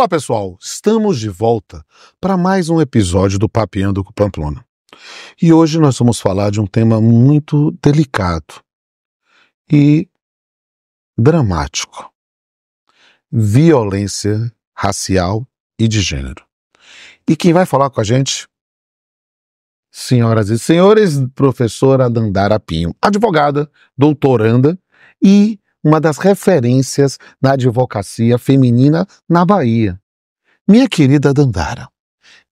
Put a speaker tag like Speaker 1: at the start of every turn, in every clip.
Speaker 1: Olá pessoal, estamos de volta para mais um episódio do Papeando com Pamplona. E hoje nós vamos falar de um tema muito delicado e dramático: violência racial e de gênero. E quem vai falar com a gente, senhoras e senhores, professora Dandara Pinho, advogada, doutoranda e uma das referências da advocacia feminina na Bahia. Minha querida Dandara,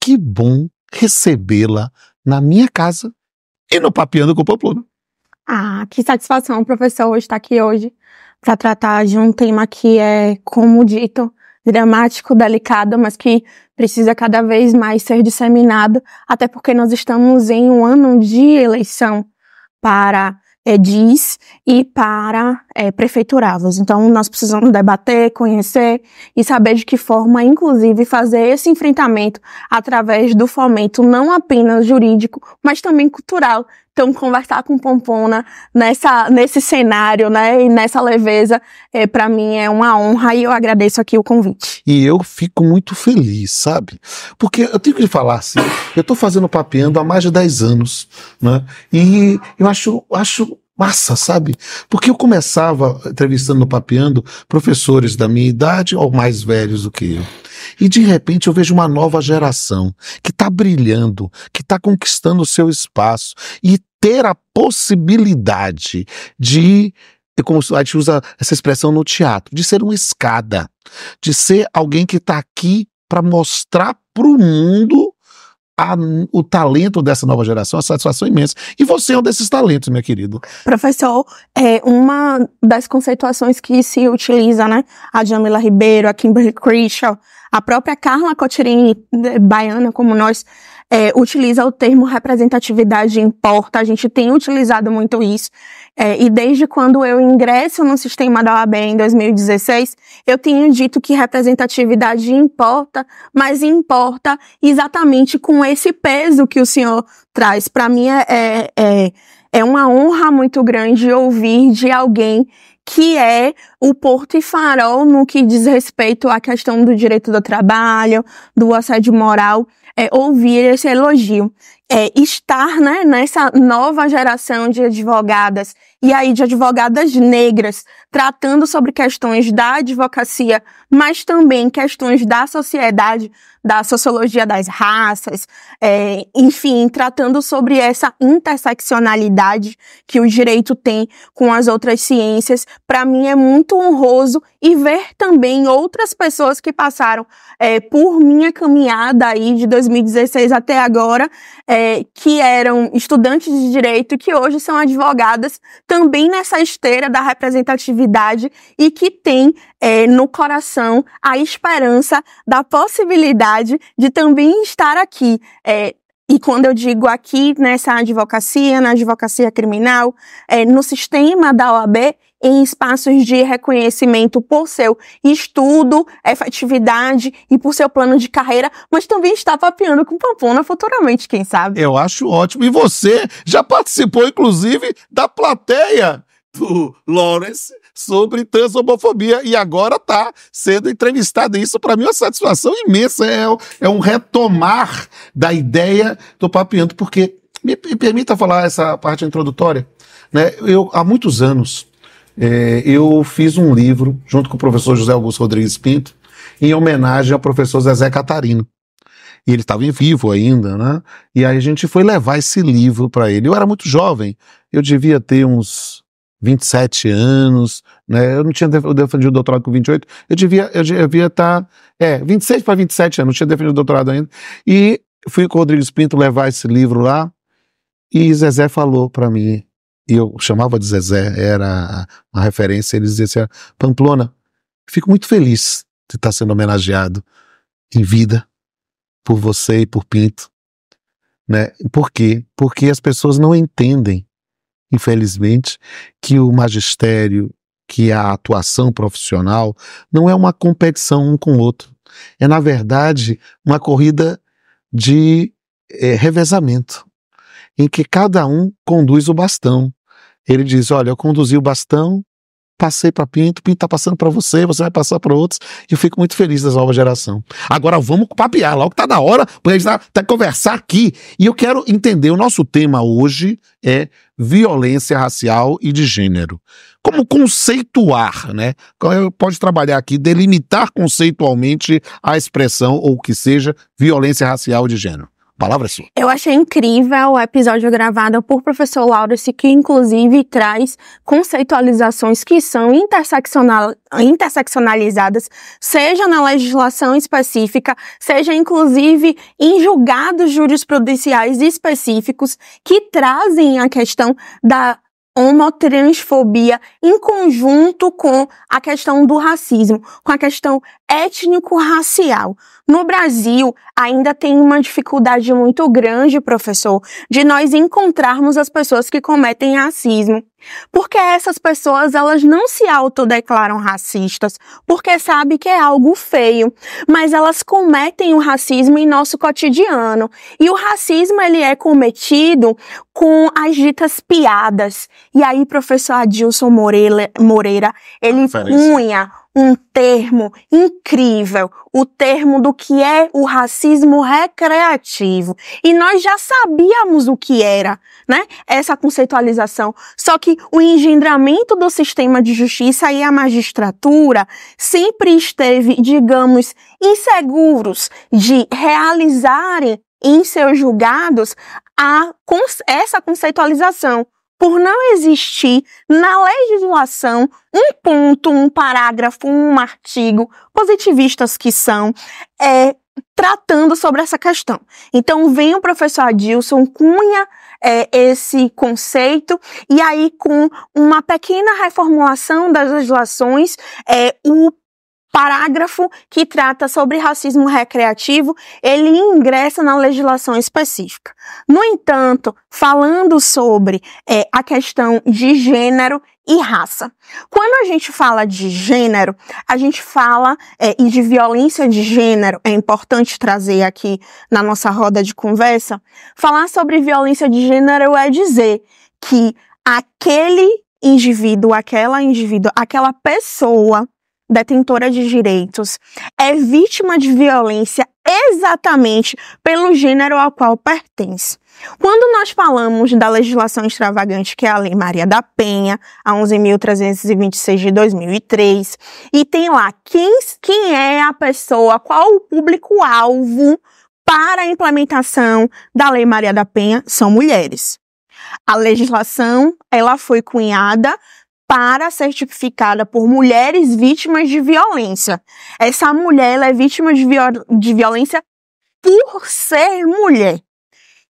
Speaker 1: que bom recebê-la na minha casa e no Papeando com Pamplona.
Speaker 2: Que satisfação, professor, estar aqui hoje para tratar de um tema que é, como dito, dramático, delicado, mas que precisa cada vez mais ser disseminado, até porque nós estamos em um ano de eleição para DIS e para prefeituráveis. Então, nós precisamos debater, conhecer e saber de que forma, inclusive, fazer esse enfrentamento através do fomento não apenas jurídico, mas também cultural. Então, conversar com Pamplona nesse cenário, né, e nessa leveza, para mim é uma honra e eu agradeço aqui o convite.
Speaker 1: E eu fico muito feliz, sabe? Porque eu tenho que lhe falar assim, eu estou fazendo Papeando há mais de 10 anos, né? E eu acho massa, sabe? Porque eu começava entrevistando no Papeando professores da minha idade ou mais velhos do que eu. E de repente eu vejo uma nova geração que está brilhando, que está conquistando o seu espaço e ter a possibilidade de, como a gente usa essa expressão no teatro, de ser uma escada, de ser alguém que está aqui para mostrar para o mundo o talento dessa nova geração, a satisfação imensa. E você é um desses talentos, meu querido.
Speaker 2: Professor, uma das conceituações que se utiliza, né, a Jamila Ribeiro, a Kimberly Crenshaw, a própria Carla Cottirini, baiana como nós, utiliza o termo representatividade importa. A gente tem utilizado muito isso. E desde quando eu ingresso no sistema da OAB em 2016, eu tenho dito que representatividade importa, mas importa exatamente com esse peso que o senhor traz. Para mim é uma honra muito grande ouvir de alguém que é o porto e farol no que diz respeito à questão do direito do trabalho, do assédio moral, ouvir esse elogio. Estar, né, nessa nova geração de advogadas, e aí de advogadas negras, tratando sobre questões da advocacia, mas também questões da sociedade, da sociologia das raças, enfim, tratando sobre essa interseccionalidade que o direito tem com as outras ciências. Para mim é muito honroso e ver também outras pessoas que passaram por minha caminhada aí de 2016 até agora, que eram estudantes de direito e que hoje são advogadas também nessa esteira da representatividade e que tem no coração a esperança da possibilidade de também estar aqui. E quando eu digo aqui nessa advocacia, na advocacia criminal, no sistema da OAB, em espaços de reconhecimento por seu estudo, efetividade e por seu plano de carreira, mas também está papeando com Pamplona futuramente, quem sabe?
Speaker 1: Eu acho ótimo. E você já participou, inclusive, da plateia do Lawrence sobre transhomofobia e agora está sendo entrevistado. Isso para mim é uma satisfação imensa, é um retomar da ideia do Papeando, porque me permita falar essa parte introdutória, né? Há muitos anos eu fiz um livro junto com o professor José Augusto Rodrigues Pinto em homenagem ao professor Zezé Catarino. E ele estava em vivo ainda, né? E aí a gente foi levar esse livro para ele. Eu era muito jovem, eu devia ter uns 27 anos, né? Eu não tinha defendido o doutorado com 28, eu devia estar 26 para 27 anos, não tinha defendido o doutorado ainda. E fui com o Rodrigues Pinto levar esse livro lá, e Zezé falou para mim, e eu chamava de Zezé, era uma referência, ele dizia assim: Pamplona, fico muito feliz de estar sendo homenageado em vida por você e por Pinto, né? Por quê? Porque as pessoas não entendem, infelizmente, que o magistério, que a atuação profissional não é uma competição um com o outro. É, na verdade, uma corrida de revezamento, em que cada um conduz o bastão. Ele diz: olha, eu conduzi o bastão passei para Pinto tá passando para você vai passar para outros, e eu fico muito feliz dessa nova geração. Agora vamos papear, logo que tá na hora, pra gente tá conversar aqui, e eu quero entender, o nosso tema hoje é violência racial e de gênero. Como conceituar, né? Pode trabalhar aqui, delimitar conceitualmente a expressão, ou o que seja, violência racial e de gênero. A palavra é sua.
Speaker 2: Eu achei incrível o episódio gravado por professor Laurence, que inclusive traz conceitualizações que são interseccionalizadas, seja na legislação específica, seja inclusive em julgados jurisprudenciais específicos que trazem a questão da homotransfobia em conjunto com a questão do racismo, com a questão étnico-racial. No Brasil, ainda tem uma dificuldade muito grande, professor, de nós encontrarmos as pessoas que cometem racismo. Porque essas pessoas, elas não se autodeclaram racistas, porque sabem que é algo feio, mas elas cometem o racismo em nosso cotidiano. E o racismo, ele é cometido com as ditas piadas. E aí, professor Adilson Moreira, ele cunha um termo incrível, o termo do que é o racismo recreativo. E nós já sabíamos o que era, né, essa conceitualização. Só que o engendramento do sistema de justiça e a magistratura sempre esteve, digamos, inseguros de realizarem em seus julgados essa conceitualização, por não existir na legislação um ponto, um parágrafo, um artigo, positivistas que são, tratando sobre essa questão. Então, vem o professor Adilson, cunha esse conceito, e aí com uma pequena reformulação das legislações, o parágrafo que trata sobre racismo recreativo, ele ingressa na legislação específica. No entanto, falando sobre a questão de gênero e raça. Quando a gente fala de gênero, a gente fala e de violência de gênero, é importante trazer aqui na nossa roda de conversa, falar sobre violência de gênero é dizer que aquele indivíduo, aquela pessoa detentora de direitos, é vítima de violência exatamente pelo gênero ao qual pertence. Quando nós falamos da legislação extravagante, que é a Lei Maria da Penha, a 11.326 de 2003, e tem lá quem é a pessoa, qual o público-alvo para a implementação da Lei Maria da Penha, são mulheres. A legislação, ela foi cunhada para ser tipificada por mulheres vítimas de violência. Essa mulher, ela é vítima de violência por ser mulher.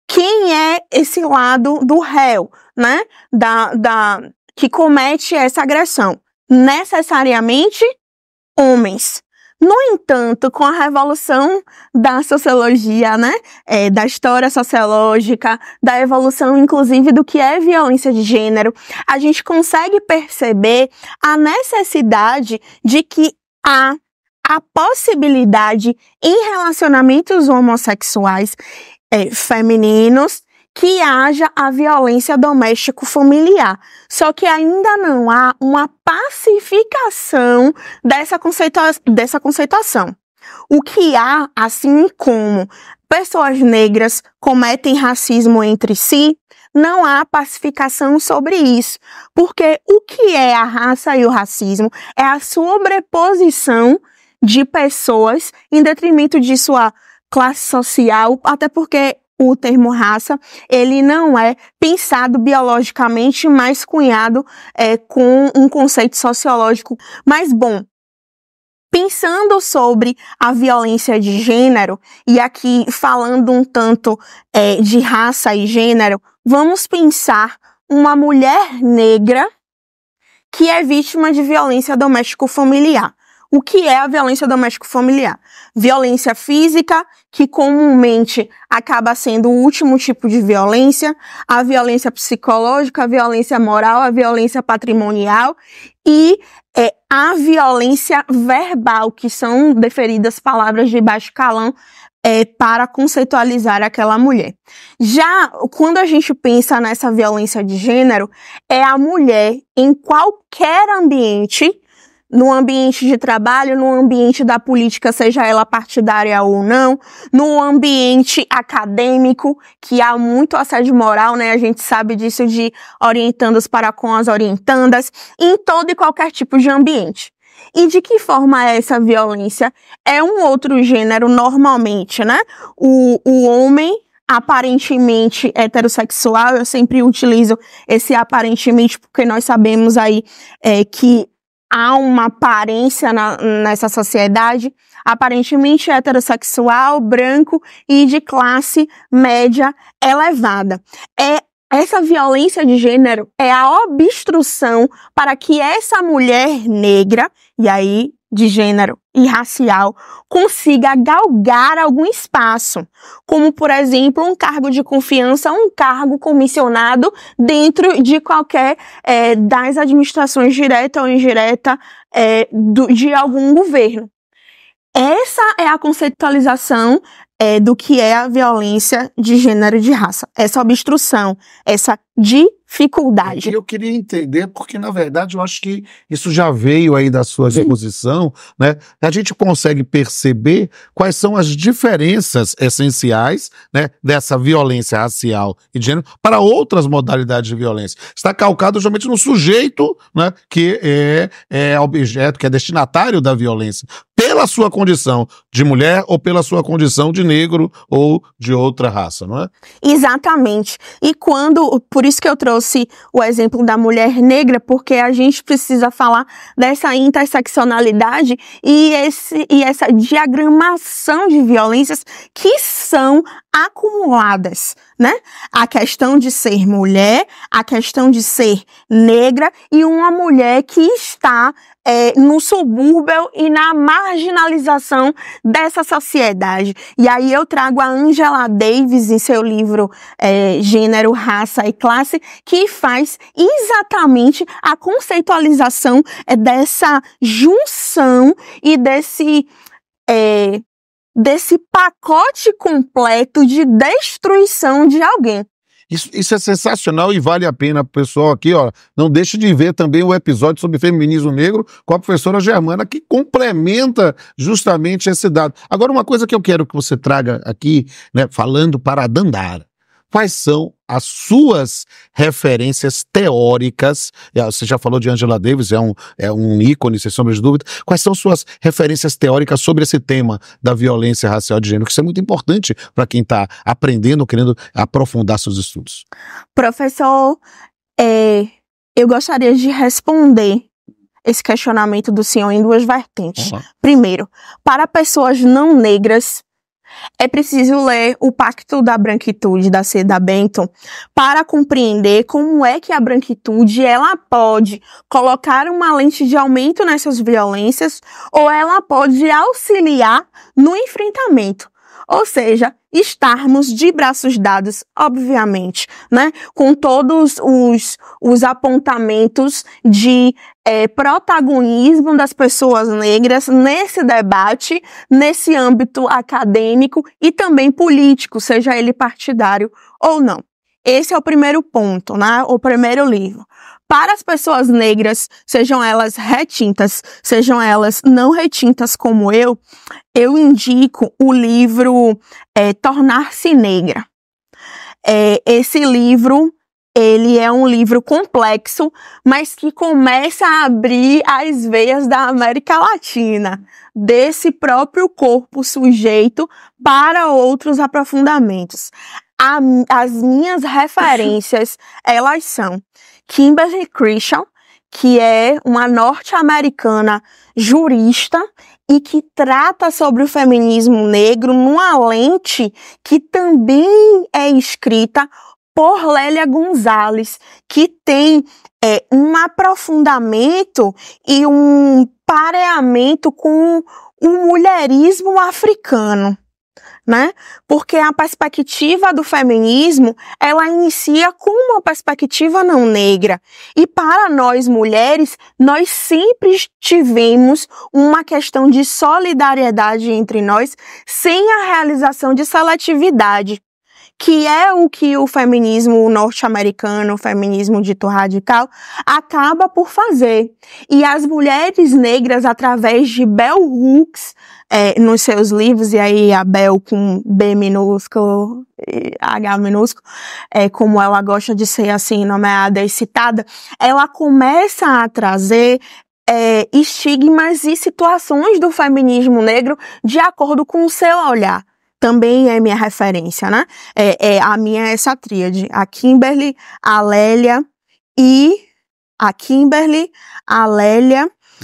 Speaker 2: Quem é esse lado do réu, né? Que comete essa agressão? Necessariamente homens. No entanto, com a revolução da sociologia, né, da história sociológica, da evolução, inclusive, do que é violência de gênero, a gente consegue perceber a necessidade de que há a possibilidade em relacionamentos homossexuais femininos que haja a violência doméstico-familiar. Só que ainda não há uma pacificação dessa conceituação. O que há, assim como pessoas negras cometem racismo entre si, não há pacificação sobre isso. Porque o que é a raça e o racismo é a sobreposição de pessoas em detrimento de sua classe social, até porque o termo raça, ele não é pensado biologicamente, mas cunhado com um conceito sociológico. Mas, bom, pensando sobre a violência de gênero, e aqui falando um tanto de raça e gênero, vamos pensar uma mulher negra que é vítima de violência doméstico-familiar. O que é a violência doméstico-familiar? Violência física, que comumente acaba sendo o último tipo de violência, a violência psicológica, a violência moral, a violência patrimonial e a violência verbal, que são deferidas palavras de baixo calão para conceitualizar aquela mulher. Já quando a gente pensa nessa violência de gênero, é a mulher em qualquer ambiente, no ambiente de trabalho, no ambiente da política, seja ela partidária ou não, no ambiente acadêmico, que há muito assédio moral, né? A gente sabe disso de orientandas para com as orientandas, em todo e qualquer tipo de ambiente. E de que forma é essa violência? É um outro gênero normalmente, né? O homem aparentemente heterossexual, eu sempre utilizo esse aparentemente porque nós sabemos aí que há uma aparência nessa sociedade, aparentemente heterossexual, branco e de classe média elevada. Essa violência de gênero é a obstrução para que essa mulher negra, e aí de gênero e racial, consiga galgar algum espaço, como, por exemplo, um cargo de confiança, um cargo comissionado dentro de qualquer das administrações direta ou indireta de algum governo. Essa é a conceitualização do que é a violência de gênero e de raça. Essa obstrução, essa dificuldade.
Speaker 1: Eu queria entender, porque na verdade eu acho que isso já veio aí da sua exposição, né? A gente consegue perceber quais são as diferenças essenciais, né, dessa violência racial e de gênero para outras modalidades de violência. Está calcado justamente no sujeito, né, que é objeto, que é destinatário da violência, pela sua condição de mulher ou pela sua condição de negro ou de outra raça, não é?
Speaker 2: Exatamente. E por isso que eu trouxe o exemplo da mulher negra, porque a gente precisa falar dessa interseccionalidade e essa diagramação de violências que são acumuladas, né? A questão de ser mulher, a questão de ser negra e uma mulher que está no subúrbio e na marginalização dessa sociedade. E aí eu trago a Angela Davis em seu livro Gênero, Raça e Classe, que faz exatamente a conceitualização dessa junção e desse pacote completo de destruição de alguém.
Speaker 1: Isso é sensacional e vale a pena, pessoal, aqui, ó, não deixe de ver também o episódio sobre feminismo negro com a professora Germana, que complementa justamente esse dado. Agora, uma coisa que eu quero que você traga aqui, né, falando para a Dandara. Quais são as suas referências teóricas? Você já falou de Angela Davis, é um ícone, sem sombra de dúvida. Quais são suas referências teóricas sobre esse tema da violência racial de gênero? Que isso é muito importante para quem está aprendendo, querendo aprofundar seus estudos.
Speaker 2: Professor, eu gostaria de responder esse questionamento do senhor em duas vertentes. Uhum. Primeiro, para pessoas não negras, é preciso ler O Pacto da Branquitude, da Seda Benton, para compreender como é que a branquitude ela pode colocar uma lente de aumento nessas violências ou ela pode auxiliar no enfrentamento. Ou seja, estarmos de braços dados, obviamente, né, com todos os apontamentos de protagonismo das pessoas negras nesse debate, nesse âmbito acadêmico e também político, seja ele partidário ou não. Esse é o primeiro ponto, né, o primeiro livro. Para as pessoas negras, sejam elas retintas, sejam elas não retintas como eu indico o livro Tornar-se Negra. Esse livro, ele é um livro complexo, mas que começa a abrir as veias da América Latina, desse próprio corpo sujeito para outros aprofundamentos. As minhas referências, elas são Kimberly Crenshaw, que é uma norte-americana jurista e que trata sobre o feminismo negro numa lente que também é escrita por Lélia Gonzalez, que tem um aprofundamento e um pareamento com o mulherismo africano. né? Porque a perspectiva do feminismo, ela inicia com uma perspectiva não negra. E para nós mulheres, nós sempre tivemos uma questão de solidariedade entre nós, sem a realização de seletividade, que é o que o feminismo norte-americano, o feminismo dito radical, acaba por fazer. E as mulheres negras, através de Bell Hooks, nos seus livros, e aí a Bell com B minúsculo, H minúsculo, como ela gosta de ser assim nomeada e citada, ela começa a trazer estigmas e situações do feminismo negro de acordo com o seu olhar. Também é minha referência, né? A minha é essa tríade, a Kimberly, a Lélia e a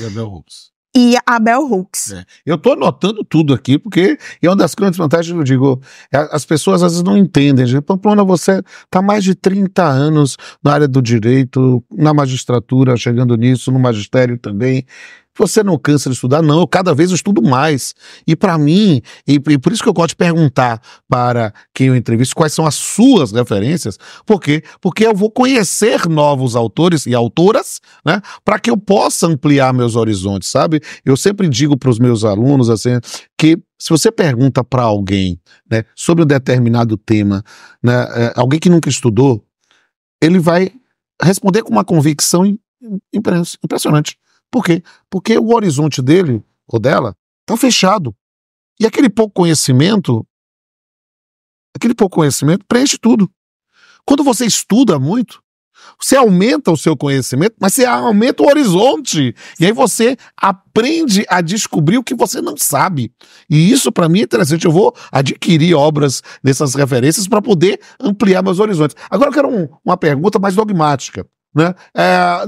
Speaker 1: Bell Hooks.
Speaker 2: E a Bell Hooks.
Speaker 1: Eu tô anotando tudo aqui, porque é uma das grandes vantagens, eu digo, as pessoas às vezes não entendem. Pamplona, você tá mais de 30 anos na área do direito, na magistratura, chegando nisso, no magistério também. Você não cansa de estudar? Não, eu cada vez eu estudo mais. E para mim, e por isso que eu gosto de perguntar para quem eu entrevisto quais são as suas referências, por quê? Porque eu vou conhecer novos autores e autoras, né, para que eu possa ampliar meus horizontes, sabe? Eu sempre digo para os meus alunos, assim, que se você pergunta para alguém, né, sobre um determinado tema, né, alguém que nunca estudou, ele vai responder com uma convicção impressionante. Por quê? Porque o horizonte dele ou dela está fechado. E aquele pouco conhecimento preenche tudo. Quando você estuda muito, você aumenta o seu conhecimento, mas você aumenta o horizonte. E aí você aprende a descobrir o que você não sabe. E isso para mim é interessante. Eu vou adquirir obras dessas referências para poder ampliar meus horizontes. Agora eu quero uma pergunta mais dogmática. Né?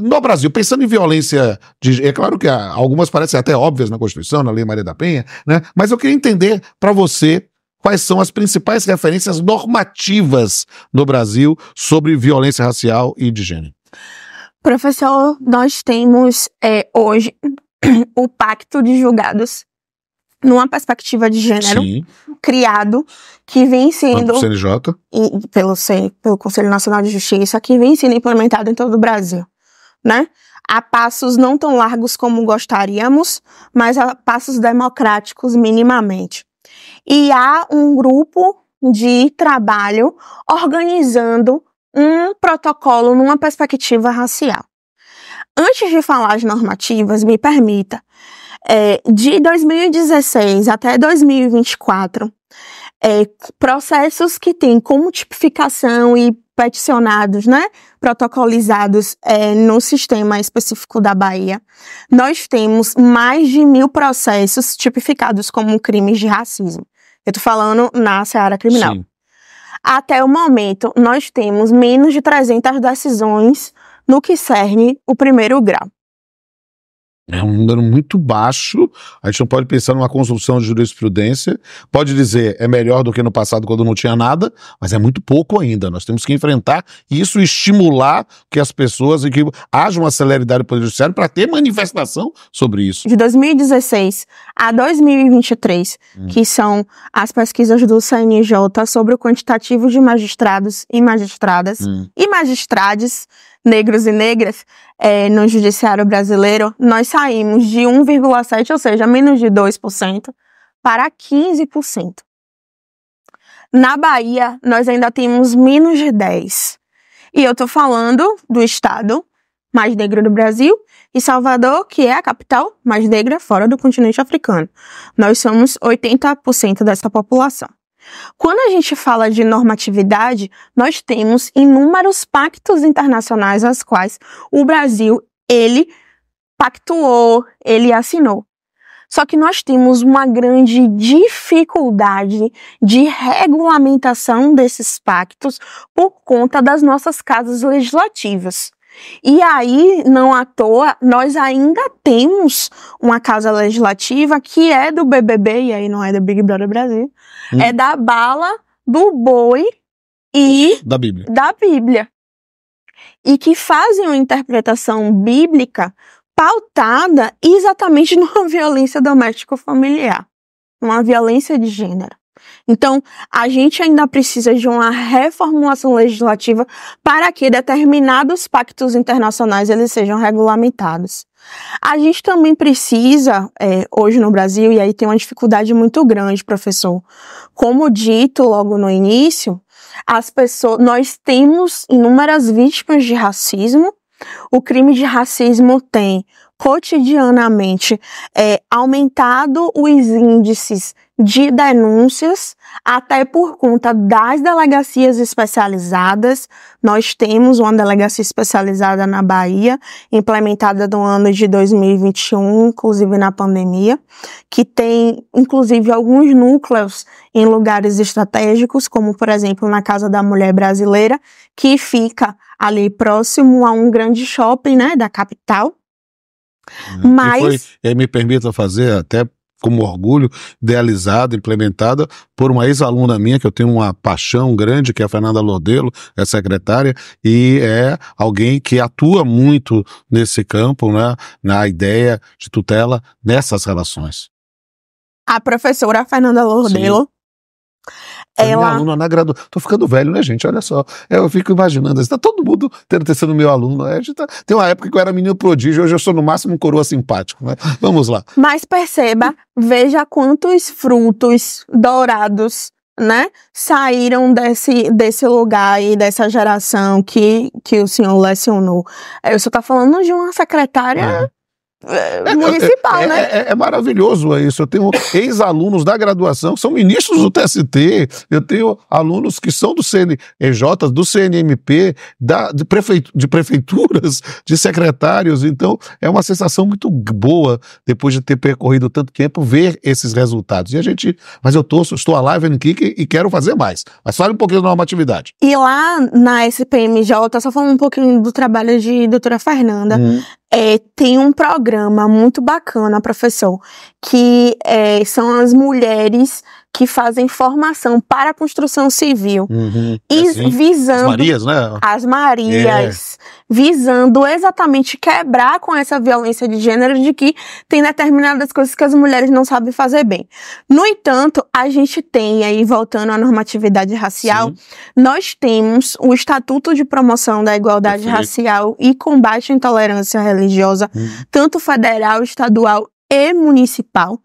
Speaker 1: No Brasil, pensando em violência, é claro que algumas parecem até óbvias na Constituição, na Lei Maria da Penha, né? Mas eu queria entender para você quais são as principais referências normativas no Brasil sobre violência racial e de gênero.
Speaker 2: Professor, nós temos hoje o Pacto de Julgados numa perspectiva de gênero. Sim. Criado, que vem sendo
Speaker 1: pelo CNJ,
Speaker 2: pelo Conselho Nacional de Justiça, que vem sendo implementado em todo o Brasil, né? A passos não tão largos como gostaríamos, mas a passos democráticos minimamente. E há um grupo de trabalho organizando um protocolo numa perspectiva racial. Antes de falar as normativas, me permita, de 2016 até 2024, processos que têm como tipificação e peticionados, né, protocolizados no sistema específico da Bahia, nós temos mais de 1.000 processos tipificados como crimes de racismo. Eu tô falando na seara criminal. Sim. Até o momento, nós temos menos de 300 decisões no que cerne o primeiro grau.
Speaker 1: É um número muito baixo, a gente não pode pensar numa construção de jurisprudência, pode dizer é melhor do que no passado quando não tinha nada, mas é muito pouco ainda, nós temos que enfrentar isso e estimular que as pessoas, e que haja uma celeridade do Poder Judiciário para ter manifestação sobre isso.
Speaker 2: De 2016 a 2023, que são as pesquisas do CNJ sobre o quantitativo de magistrados e magistradas e magistrades negros e negras no judiciário brasileiro, nós saímos de 1,7%, ou seja, menos de 2%, para 15%. Na Bahia, nós ainda temos menos de 10%. E eu estou falando do estado mais negro do Brasil e Salvador, que é a capital mais negra fora do continente africano. Nós somos 80% dessa população. Quando a gente fala de normatividade, nós temos inúmeros pactos internacionais aos quais o Brasil, ele pactuou, ele assinou. Só que nós temos uma grande dificuldade de regulamentação desses pactos por conta das nossas casas legislativas. E aí, não à toa, nós ainda temos uma casa legislativa que é do BBB, e aí não é do Big Brother Brasil, é da bala, do boi e
Speaker 1: da Bíblia.
Speaker 2: E que fazem uma interpretação bíblica pautada exatamente numa violência doméstica familiar, numa violência de gênero. Então, a gente ainda precisa de uma reformulação legislativa para que determinados pactos internacionais eles sejam regulamentados. A gente também precisa, hoje no Brasil, e aí tem uma dificuldade muito grande, professor, como dito logo no início, nós temos inúmeras vítimas de racismo. O crime de racismo tem cotidianamente aumentado os índices de denúncias, até por conta das delegacias especializadas. Nós temos uma delegacia especializada na Bahia, implementada no ano de 2021, inclusive na pandemia, que tem, inclusive, alguns núcleos em lugares estratégicos, como, por exemplo, na Casa da Mulher Brasileira, que fica ali próximo a um grande shopping, né, da capital.
Speaker 1: Mas... me permita fazer até como orgulho, idealizada, implementada por uma ex-aluna minha, que eu tenho uma paixão grande, que é a Fernanda Lordelo, é secretária, e é alguém que atua muito nesse campo, né, na ideia de tutela nessas relações.
Speaker 2: A professora Fernanda Lordelo,
Speaker 1: minha aluna na graduação. Tô ficando velho, né, gente? Olha só. Eu fico imaginando, tá todo mundo tendo ter sido meu aluno. Tem uma época que eu era menino prodígio, hoje eu sou no máximo um coroa simpático, né? Vamos lá.
Speaker 2: Mas perceba, veja quantos frutos dourados, né, saíram desse lugar e dessa geração que o senhor lecionou. Eu só tá falando de uma secretária... municipal, né?
Speaker 1: É maravilhoso isso. Eu tenho ex-alunos da graduação que são ministros do TST, eu tenho alunos que são do CNEJ, do CNMP, de prefeituras, de secretários. Então, é uma sensação muito boa, depois de ter percorrido tanto tempo, ver esses resultados. Mas eu estou alive and kick e quero fazer mais. Mas fale um pouquinho da normatividade.
Speaker 2: E lá na SPMJ, só falando um pouquinho do trabalho de doutora Fernanda, tem um programa muito bacana, professor, que são as mulheres que fazem formação para a construção civil. Visando...
Speaker 1: As Marias, né?
Speaker 2: As Marias. Visando exatamente quebrar com essa violência de gênero de que tem determinadas coisas que as mulheres não sabem fazer bem. No entanto, a gente tem, aí voltando à normatividade racial, nós temos o Estatuto de Promoção da Igualdade Racial e Combate à Intolerância Religiosa, tanto federal, estadual e municipal.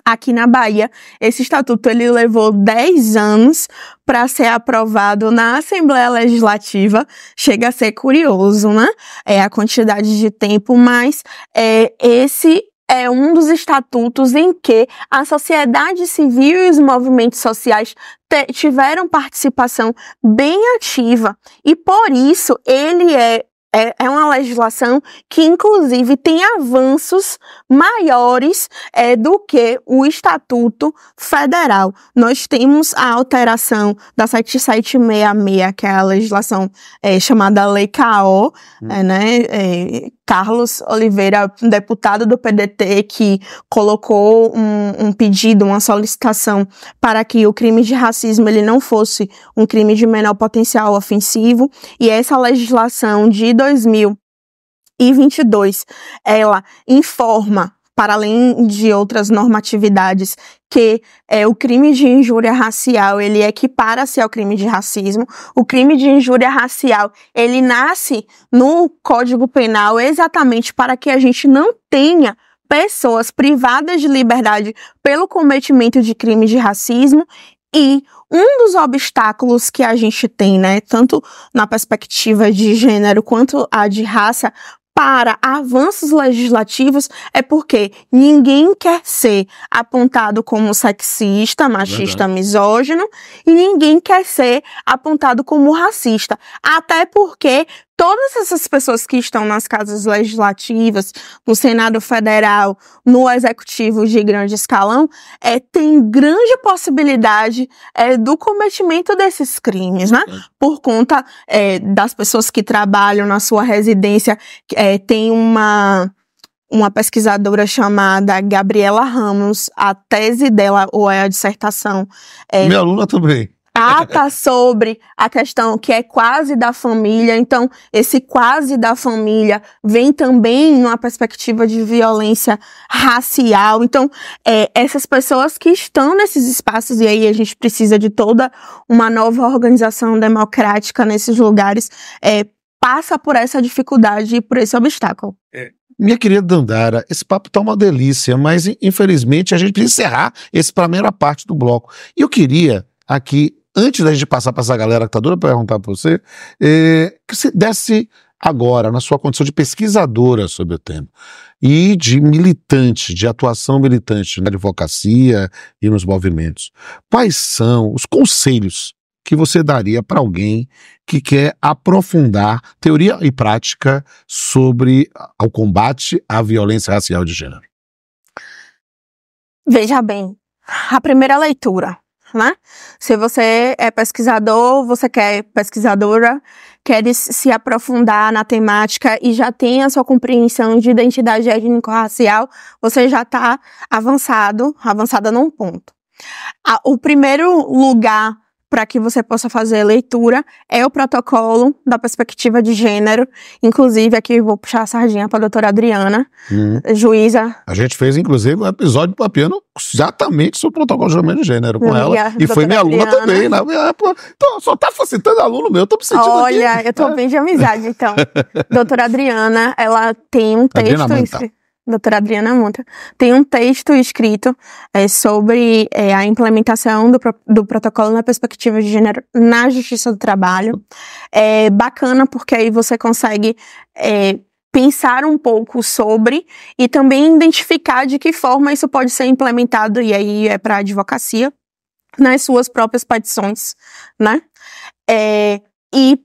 Speaker 2: Aqui na Bahia, esse estatuto ele levou 10 anos para ser aprovado na Assembleia Legislativa. Chega a ser curioso, né? A quantidade de tempo, mas esse é um dos estatutos em que a sociedade civil e os movimentos sociais tiveram participação bem ativa. E por isso ele é uma legislação que, inclusive, tem avanços maiores do que o Estatuto Federal. Nós temos a alteração da 7766, que é a legislação chamada Lei K.O., Carlos Oliveira, deputado do PDT, que colocou um pedido, uma solicitação para que o crime de racismo ele não fosse um crime de menor potencial ofensivo, e essa legislação de 2022, ela informa, para além de outras normatividades, que o crime de injúria racial, ele equipara-se ao crime de racismo. O crime de injúria racial, ele nasce no Código Penal exatamente para que a gente não tenha pessoas privadas de liberdade pelo cometimento de crime de racismo. E um dos obstáculos que a gente tem, né, tanto na perspectiva de gênero quanto a de raça, para avanços legislativos é porque ninguém quer ser apontado como sexista, machista, misógino, e ninguém quer ser apontado como racista. Até porque todas essas pessoas que estão nas casas legislativas, no Senado Federal, no Executivo de grande escalão, tem grande possibilidade do cometimento desses crimes, né? Por conta das pessoas que trabalham na sua residência. Tem uma pesquisadora chamada Gabriela Ramos, a tese dela, ou a dissertação...
Speaker 1: Minha aluna também.
Speaker 2: trata sobre a questão que é quase da família. Então, esse quase da família vem também numa perspectiva de violência racial. Então, essas pessoas que estão nesses espaços, e aí a gente precisa de toda uma nova organização democrática nesses lugares, passa por essa dificuldade e por esse obstáculo.
Speaker 1: Minha querida Dandara, esse papo tá uma delícia, mas infelizmente a gente precisa encerrar essa primeira parte do bloco. E eu queria aqui, antes da gente passar para essa galera que tá doida para perguntar para você, que você desse agora, na sua condição de pesquisadora sobre o tema e de militante, de atuação militante na advocacia e nos movimentos, quais são os conselhos que você daria para alguém que quer aprofundar teoria e prática sobre o combate à violência racial de gênero?
Speaker 2: Veja bem, a primeira leitura, né? Se você é pesquisador, pesquisadora, quer se aprofundar na temática e já tem a sua compreensão de identidade étnico-racial, você já está avançada num ponto. O primeiro lugar para que você possa fazer a leitura é o protocolo da perspectiva de gênero. Inclusive, aqui eu vou puxar a sardinha para a doutora Adriana, juíza.
Speaker 1: A gente fez, inclusive, um episódio do Papiano exatamente sobre o protocolo de julgamento de gênero com ela. E foi minha aluna também. Então, só tá facilitando aluno meu, eu tô me sentindo
Speaker 2: Olha,
Speaker 1: aqui.
Speaker 2: Eu tô bem de amizade, então. Doutora Adriana, ela tem um texto... Doutora Adriana Monta, tem um texto escrito sobre a implementação do protocolo na perspectiva de gênero na Justiça do Trabalho. É bacana porque aí você consegue pensar um pouco sobre e também identificar de que forma isso pode ser implementado, e aí é para a advocacia, nas suas próprias petições, né? E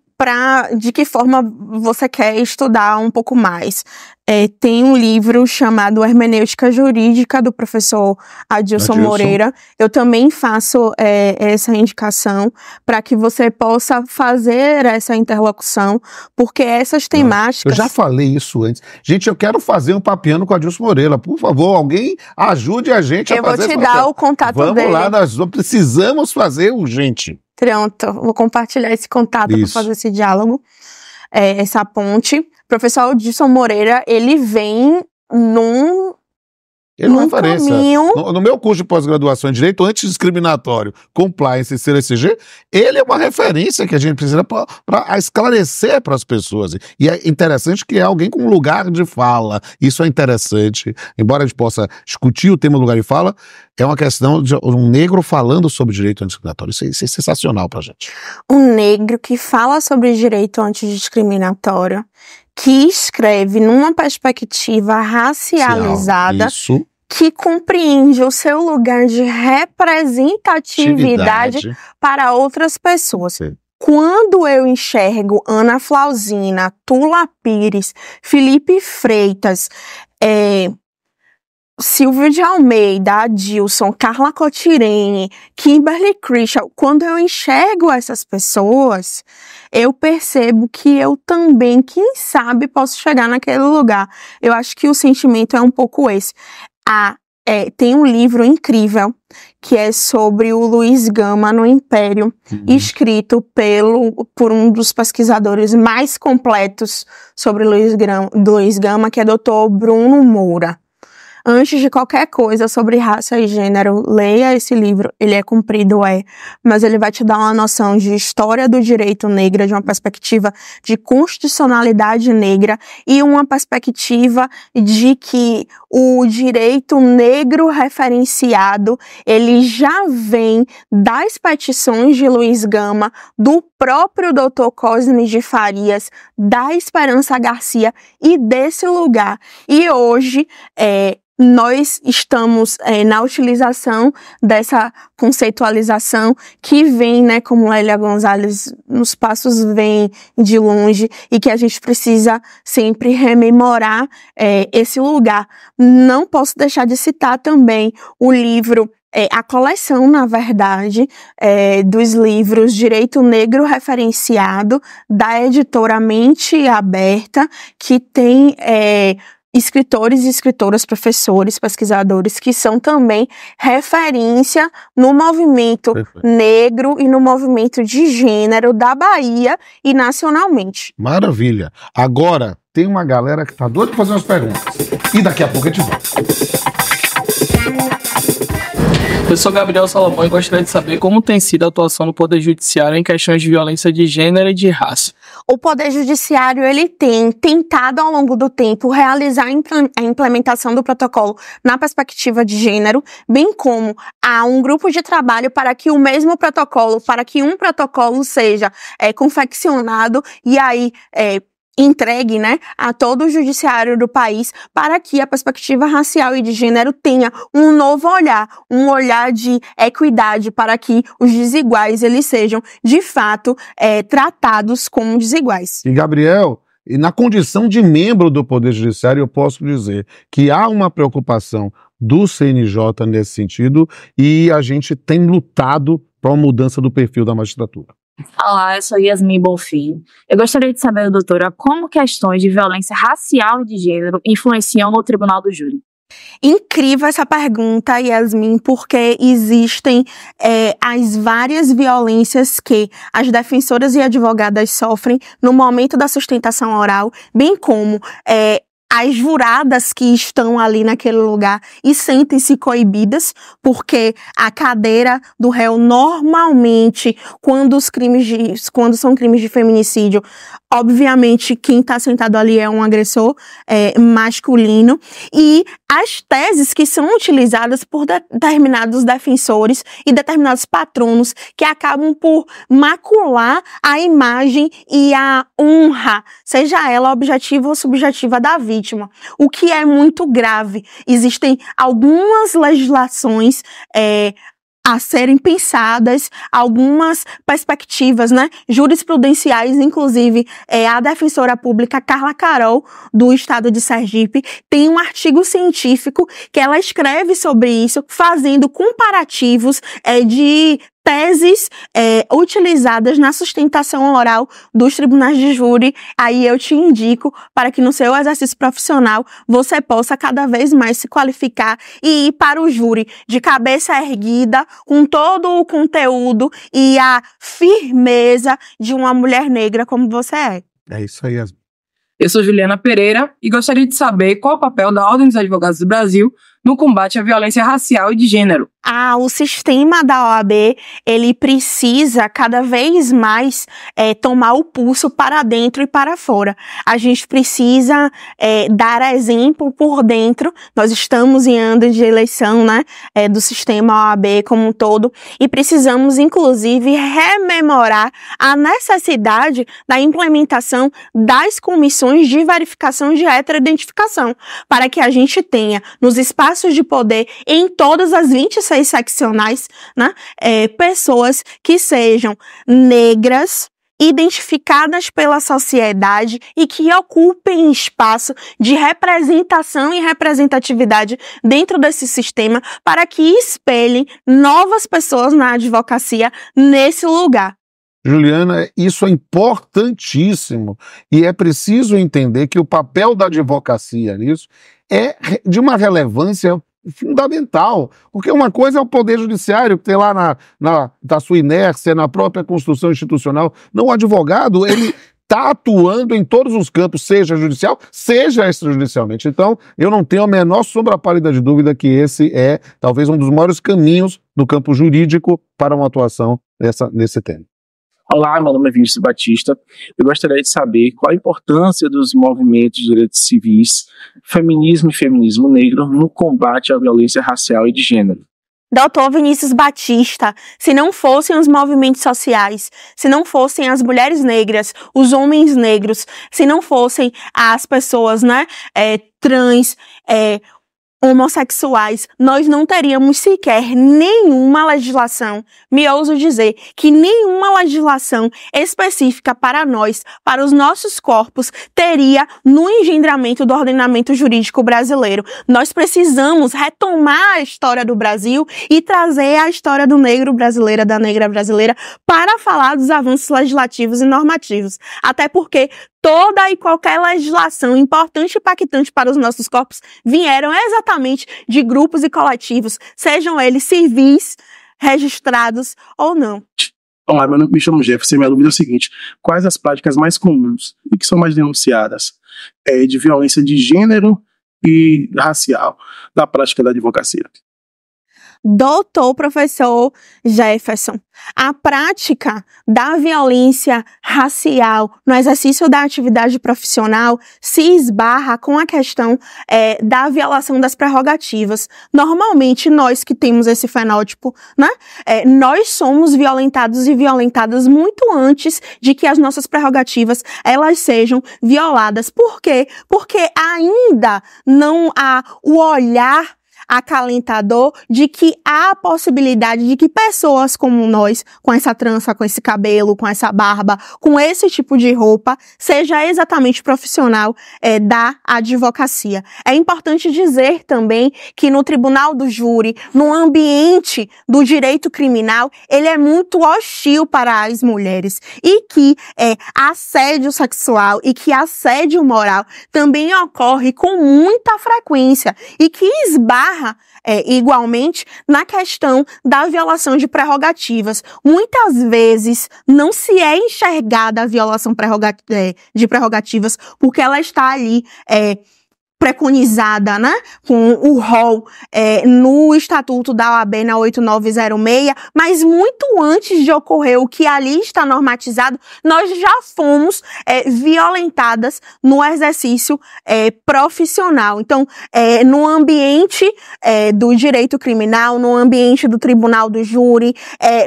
Speaker 2: de que forma você quer estudar um pouco mais. Tem um livro chamado Hermenêutica Jurídica, do professor Adilson Moreira. Eu também faço essa indicação para que você possa fazer essa interlocução, porque essas temáticas...
Speaker 1: Eu já falei isso antes. Gente, eu quero fazer um papiano com o Adilson Moreira. Por favor, alguém ajude a gente a fazer.
Speaker 2: Eu vou te dar o contato dele.
Speaker 1: Vamos lá, nós precisamos fazer urgente.
Speaker 2: Pronto, vou compartilhar esse contato para fazer esse diálogo, essa ponte. O professor Adilson Moreira, ele vem num
Speaker 1: referência.
Speaker 2: Caminho...
Speaker 1: No meu curso de pós-graduação em Direito Antidiscriminatório, Compliance e CLCG, ele é uma referência que a gente precisa para esclarecer para as pessoas. E é interessante que é alguém com lugar de fala. Isso é interessante. Embora a gente possa discutir o tema lugar de fala, é uma questão de um negro falando sobre direito antidiscriminatório. Isso é sensacional para a gente.
Speaker 2: Um negro que fala sobre direito antidiscriminatório, que escreve numa perspectiva racializada, que compreende o seu lugar de representatividade para outras pessoas. Sim. Quando eu enxergo Ana Flauzina, Tula Pires, Felipe Freitas, Silvio de Almeida, Adilson, Carla Cotirene, Kimberly Crenshaw, quando eu enxergo essas pessoas, eu percebo que eu também, quem sabe, posso chegar naquele lugar. Eu acho que o sentimento é um pouco esse. Tem um livro incrível que é sobre o Luiz Gama no Império, escrito por um dos pesquisadores mais completos sobre Luiz Gama, que é Dr. Bruno Moura. Antes de qualquer coisa sobre raça e gênero, leia esse livro. Ele é comprido, mas ele vai te dar uma noção de história do direito negra, de uma perspectiva de constitucionalidade negra e uma perspectiva de que o direito negro referenciado, ele já vem das petições de Luiz Gama, do próprio Dr. Cosme de Farias, da Esperança Garcia e desse lugar. E hoje, nós estamos na utilização dessa conceitualização que vem, né, como Lélia Gonzalez, nos passos vem de longe, e que a gente precisa sempre rememorar esse lugar. Não posso deixar de citar também o livro, a coleção, na verdade, dos livros Direito Negro Referenciado, da editora Mente Aberta, que tem escritores e escritoras, professores, pesquisadores, que são também referência no movimento negro e no movimento de gênero da Bahia e nacionalmente.
Speaker 1: Maravilha. Agora, tem uma galera que tá doida pra fazer umas perguntas. E daqui a pouco a gente volta.
Speaker 3: Eu sou Gabriel Salomão e gostaria de saber como tem sido a atuação do Poder Judiciário em questões de violência de gênero e de raça.
Speaker 2: O Poder Judiciário ele tem tentado ao longo do tempo realizar a implementação do protocolo na perspectiva de gênero, bem como há um grupo de trabalho para que o mesmo protocolo, para que um protocolo seja confeccionado e aí entregue, né, a todo o judiciário do país, para que a perspectiva racial e de gênero tenha um novo olhar, um olhar de equidade, para que os desiguais eles sejam, de fato, tratados como desiguais.
Speaker 1: E, Gabriel, e na condição de membro do Poder Judiciário, eu posso dizer que há uma preocupação do CNJ nesse sentido e a gente tem lutado para uma mudança do perfil da magistratura.
Speaker 4: Olá, eu sou Yasmin Bonfim. Eu gostaria de saber, doutora, como questões de violência racial e de gênero influenciam no Tribunal do Júri.
Speaker 2: Incrível essa pergunta, Yasmin, porque existem as várias violências que as defensoras e advogadas sofrem no momento da sustentação oral, bem como as juradas que estão ali naquele lugar e sentem-se coibidas, porque a cadeira do réu normalmente, quando são crimes de feminicídio, obviamente quem está sentado ali é um agressor masculino, e as teses que são utilizadas por determinados defensores e determinados patronos que acabam por macular a imagem e a honra, seja ela objetiva ou subjetiva da vítima. O que é muito grave. Existem algumas legislações a serem pensadas, algumas perspectivas, né, jurisprudenciais, inclusive a defensora pública Carla Carol, do estado de Sergipe, tem um artigo científico que ela escreve sobre isso, fazendo comparativos de teses utilizadas na sustentação oral dos tribunais de júri. Aí eu te indico para que no seu exercício profissional você possa cada vez mais se qualificar e ir para o júri de cabeça erguida, com todo o conteúdo e a firmeza de uma mulher negra como você é.
Speaker 1: É isso aí, Yasmin.
Speaker 3: Eu sou Juliana Pereira e gostaria de saber qual é o papel da Ordem dos Advogados do Brasil no combate à violência racial e de gênero.
Speaker 2: O sistema da OAB, ele precisa cada vez mais tomar o pulso para dentro e para fora. A gente precisa dar exemplo por dentro. Nós estamos em ano de eleição, né, do sistema OAB como um todo, e precisamos, inclusive, rememorar a necessidade da implementação das comissões de verificação de heteroidentificação, para que a gente tenha nos espaços de poder em todas as 26 seccionais, né, pessoas que sejam negras, identificadas pela sociedade e que ocupem espaço de representação e representatividade dentro desse sistema, para que espelhem novas pessoas na advocacia nesse lugar.
Speaker 1: Juliana, isso é importantíssimo e é preciso entender que o papel da advocacia nisso é de uma relevância fundamental, porque uma coisa é o Poder Judiciário, que tem lá da sua inércia, na própria construção institucional. Não, o advogado, ele está atuando em todos os campos, seja judicial, seja extrajudicialmente. Então, eu não tenho a menor sombra pálida de dúvida que esse é talvez um dos maiores caminhos no campo jurídico para uma atuação nesse tema.
Speaker 5: Olá, meu nome é Vinícius Batista. Eu gostaria de saber qual a importância dos movimentos de direitos civis, feminismo e feminismo negro no combate à violência racial e de gênero.
Speaker 2: Doutor Vinícius Batista, se não fossem os movimentos sociais, se não fossem as mulheres negras, os homens negros, se não fossem as pessoas, né, trans, homossexuais, nós não teríamos sequer nenhuma legislação, me ouso dizer que nenhuma legislação específica para nós, para os nossos corpos, teria no engendramento do ordenamento jurídico brasileiro. Nós precisamos retomar a história do Brasil e trazer a história do negro brasileiro, da negra brasileira, para falar dos avanços legislativos e normativos. Até porque toda e qualquer legislação importante e impactante para os nossos corpos vieram exatamente de grupos e coletivos, sejam eles civis, registrados ou não.
Speaker 5: Olá, me chamo Jefferson e minha dúvida é o seguinte: quais as práticas mais comuns e que são mais denunciadas de violência de gênero e racial da prática da advocacia?
Speaker 2: Doutor professor Jefferson, a prática da violência racial no exercício da atividade profissional se esbarra com a questão da violação das prerrogativas. Normalmente, nós que temos esse fenótipo, né, nós somos violentados e violentadas muito antes de que as nossas prerrogativas elas sejam violadas. Por quê? Porque ainda não há o olhar acalentador de que há a possibilidade de que pessoas como nós, com essa trança, com esse cabelo, com essa barba, com esse tipo de roupa, seja exatamente profissional da advocacia. É importante dizer também que no tribunal do júri, no ambiente do direito criminal, ele é muito hostil para as mulheres e que assédio sexual e que assédio moral também ocorre com muita frequência e que esbarra igualmente na questão da violação de prerrogativas. Muitas vezes não se é enxergada a violação de prerrogativas porque ela está ali preconizada, né, com o rol no Estatuto da OAB na 8906, mas muito antes de ocorrer o que ali está normatizado, nós já fomos violentadas no exercício profissional. Então, no ambiente do direito criminal, no ambiente do tribunal do júri,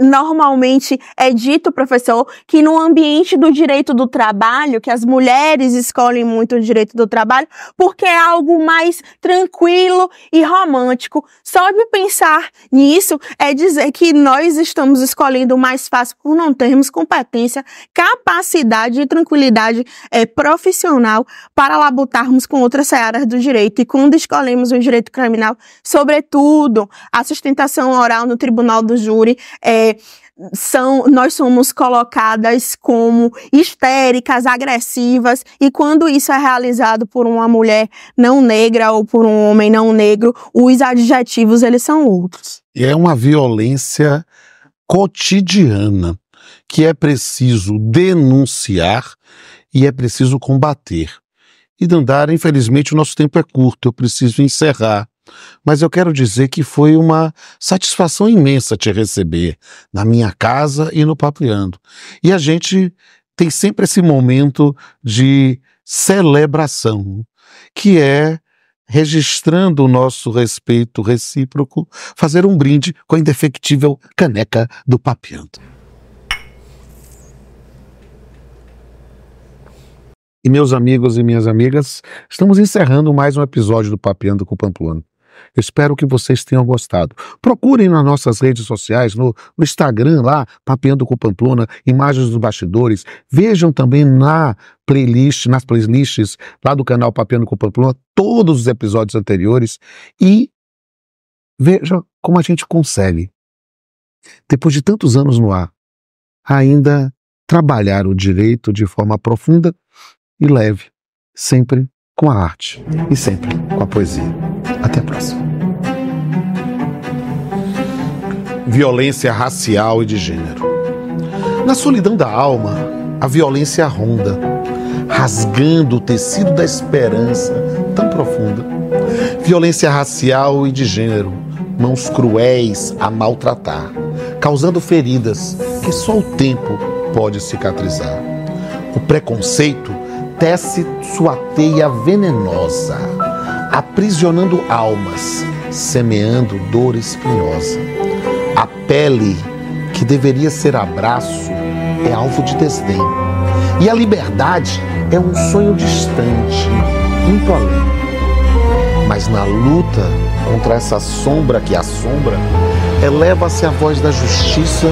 Speaker 2: normalmente é dito, professor, que no ambiente do direito do trabalho, que as mulheres escolhem muito o direito do trabalho, porque é algo mais tranquilo e romântico. Só de pensar nisso é dizer que nós estamos escolhendo o mais fácil por não termos competência, capacidade e tranquilidade profissional para labutarmos com outras searas do direito. E quando escolhemos o direito criminal, sobretudo a sustentação oral no tribunal do júri, nós somos colocadas como histéricas, agressivas, e quando isso é realizado por uma mulher não negra ou por um homem não negro, os adjetivos eles são outros.
Speaker 1: E é uma violência cotidiana que é preciso denunciar e é preciso combater. E Dandara, infelizmente o nosso tempo é curto, eu preciso encerrar. Mas eu quero dizer que foi uma satisfação imensa te receber na minha casa e no Papeando. E a gente tem sempre esse momento de celebração, que é, registrando o nosso respeito recíproco, fazer um brinde com a indefectível caneca do Papeando. E meus amigos e minhas amigas, estamos encerrando mais um episódio do Papeando com Pamplona. Eu espero que vocês tenham gostado. Procurem nas nossas redes sociais, no Instagram lá, Papeando com Pamplona, imagens dos bastidores. Vejam também nas playlists lá do canal Papeando com Pamplona, todos os episódios anteriores. E vejam como a gente consegue, depois de tantos anos no ar, ainda trabalhar o direito de forma profunda e leve, sempre com a arte e sempre com a poesia. Até a próxima. Violência racial e de gênero. Na solidão da alma, a violência ronda, rasgando o tecido da esperança tão profunda. Violência racial e de gênero, mãos cruéis a maltratar, causando feridas que só o tempo pode cicatrizar. O preconceito tece sua teia venenosa, aprisionando almas, semeando dor espinhosa. A pele, que deveria ser abraço, é alvo de desdém. E a liberdade é um sonho distante, muito além. Mas na luta contra essa sombra que assombra, eleva-se a voz da justiça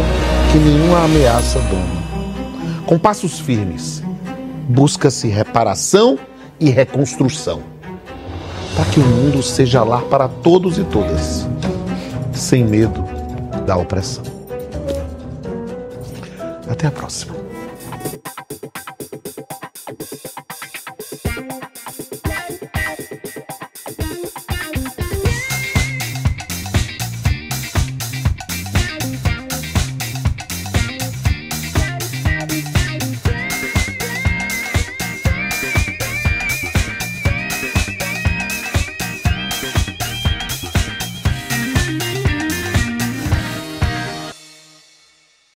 Speaker 1: que nenhuma ameaça doma. Com passos firmes, busca-se reparação e reconstrução, para que o mundo seja lar para todos e todas, sem medo da opressão. Até a próxima.